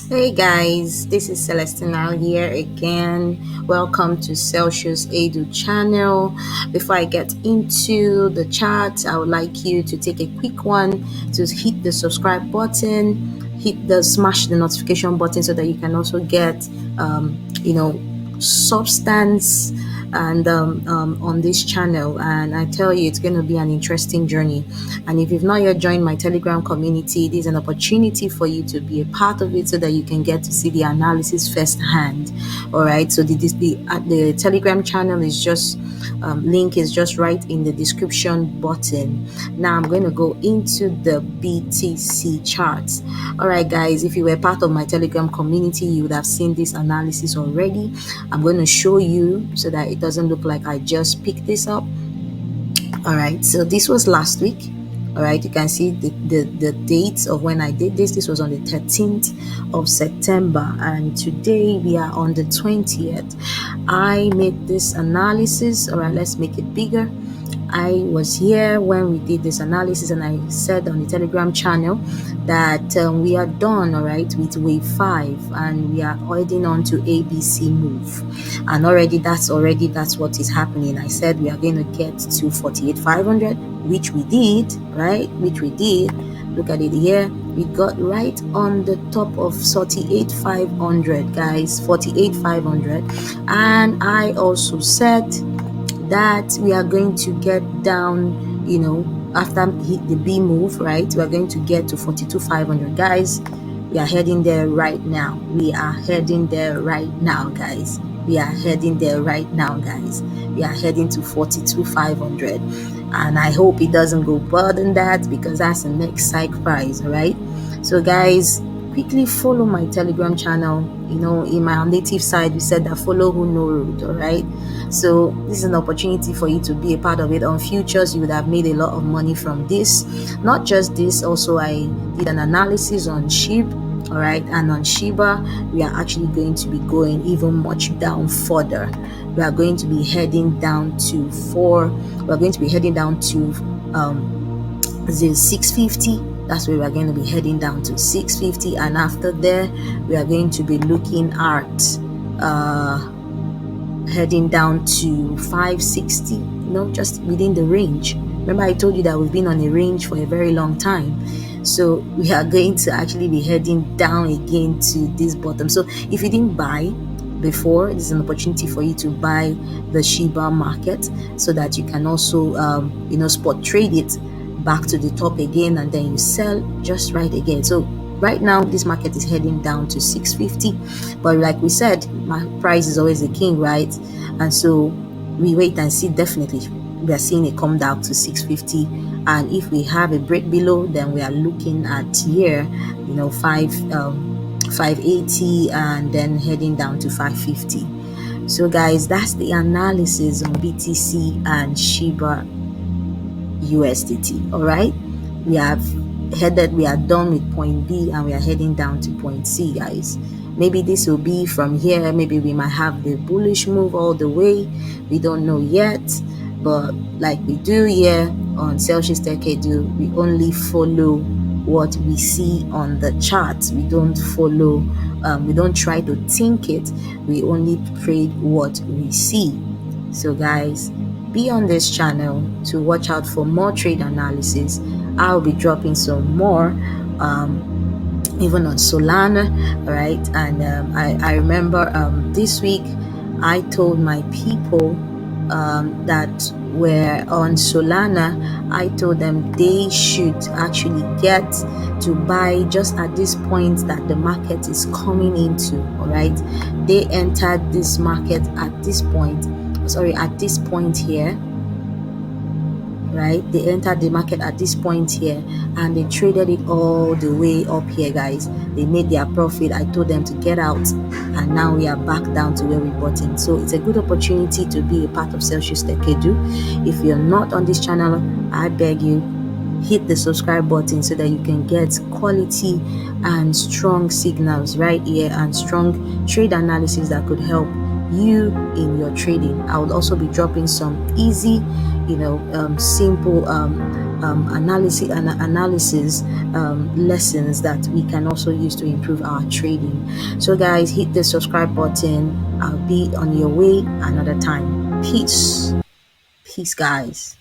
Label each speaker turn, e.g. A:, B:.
A: Hey guys, this is Celestina here again. Welcome to Celsius Edu channel. Before I get into the chat, I would like you to take a quick one to hit the subscribe button, smash the notification button so that you can also get, substance and on this channel. And I tell you, it's going to be an interesting journey. And if you've not yet joined my Telegram community, this is an opportunity for you to be a part of it so that you can get to see the analysis firsthand. All right. So the Telegram channel is just link is just right in the description button. Now I'm going to go into the BTC charts. All right, guys. If you were part of my Telegram community, you would have seen this analysis already. I'm going to show you so that it doesn't look like I just picked this up. All right, so this was last week. All right, you can see the dates of when I did this was on the 13th of September, and today we are on the 20th. I made this analysis. All right, let's make it bigger. I was here when we did this analysis, and I said on the Telegram channel that we are done, all right, with wave 5, and we are heading on to ABC move. And that's what is happening. I said we are going to get to 48,500, which we did, right? Which we did. Look at it here. We got right on the top of 48,500, guys. 48,500, and I also said that we are going to get down, after hit the B move, right? We are going to get to 42,500, guys. We are heading there right now. We are heading there right now, guys. We are heading there right now, guys. We are heading to 42,500, and I hope it doesn't go further than that, because that's the next psych price. All right, so guys, quickly follow my Telegram channel. In my native side, we said that follow who know road. All right, so this is an opportunity for you to be a part of it. On futures, you would have made a lot of money from this. Not just this, also I did an analysis on SHIB. All right, and on Shiba, we are actually going to be going even much down further. We are going to be heading down to the 650. That's where we are going to be heading down to 650, and after there we are going to be looking at heading down to 560, just within the range. Remember, I told you that we've been on a range for a very long time. So we are going to actually be heading down again to this bottom. So if you didn't buy before, this is an opportunity for you to buy the Shiba market so that you can also spot trade it back to the top again, and then you sell just right again. So right now this market is heading down to 650, but like we said, my price is always the king, right? And so we wait and see. Definitely we are seeing it come down to 650, and if we have a break below, then we are looking at here 580, and then heading down to 550. So guys, that's the analysis on BTC and Shiba USDT. All right, we are done with point B, and we are heading down to point C, guys. Maybe this will be from here. Maybe we might have the bullish move all the way. We don't know yet, but like we do here on Celsius SHIBUSDT, we only follow what we see on the charts. We don't follow, we don't try to think it. We only trade what we see. So guys, be on this channel to watch out for more trade analysis. I'll be dropping some more, even on Solana. All right, and I remember this week I told my people that were on Solana, I told them they should actually get to buy just at this point that the market is coming into. All right, they entered this market at this point here, right? They entered the market at this point here, and they traded it all the way up here, guys. They made their profit. I told them to get out, and now we are back down to where we bought in. So it's a good opportunity to be a part of Celsius SHIBUSDT. If you're not on this channel, I beg you, hit the subscribe button so that you can get quality and strong signals right here, and strong trade analysis that could help you in your trading. I will also be dropping some easy, simple analysis lessons that we can also use to improve our trading. So guys, hit the subscribe button. I'll be on your way another time. Peace. Peace, guys.